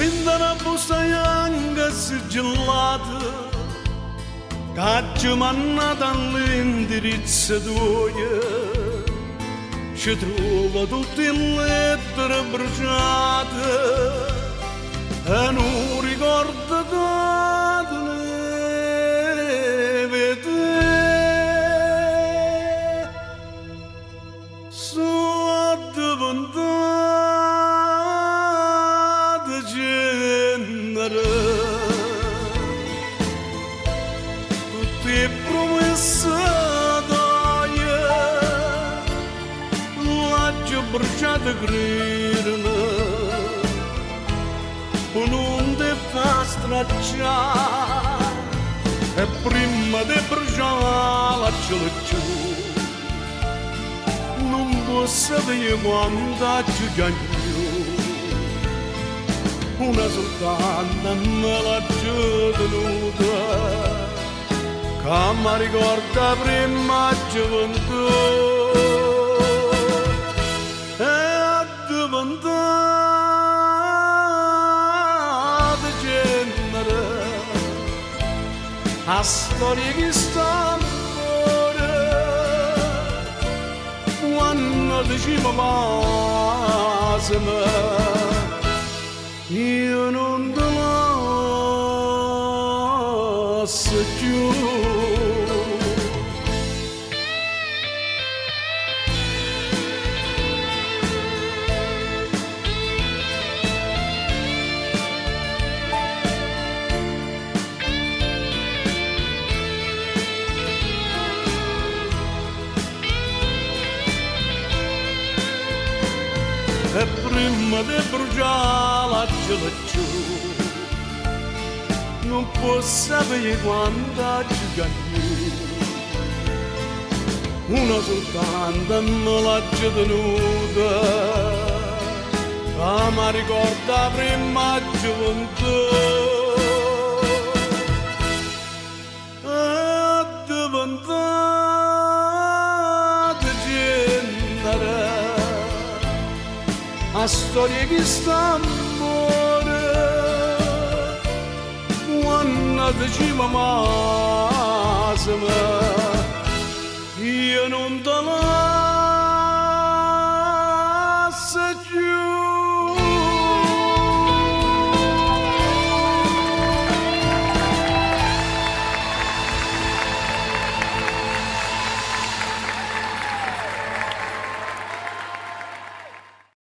Pindana busayanga sigillata, caccio mannadan l'indirizzo d'uoia, ci trova tutte lettere bruciate, e non ricorda date ne vede. Sono diventata genere, tutte promesse d'oia, l'ho bruciata grina, non ti fa stracciare, e prima di bruciare lasciala giù, non posso sapere quando ci più, una soltanto me l'ha tenuta, che mi ricorda prima gioventù, e è diventata genere, a storia che sta ancora, quando diceva pasama, io non te lascio più. E prima di bruciare lasciala giù, non posso sapere quando ci più, una soltanto me l'ha tenuta, che mi ricorda prima gioventù, è diventata genere, a storia che sta amore, quando diceva masima, io non te la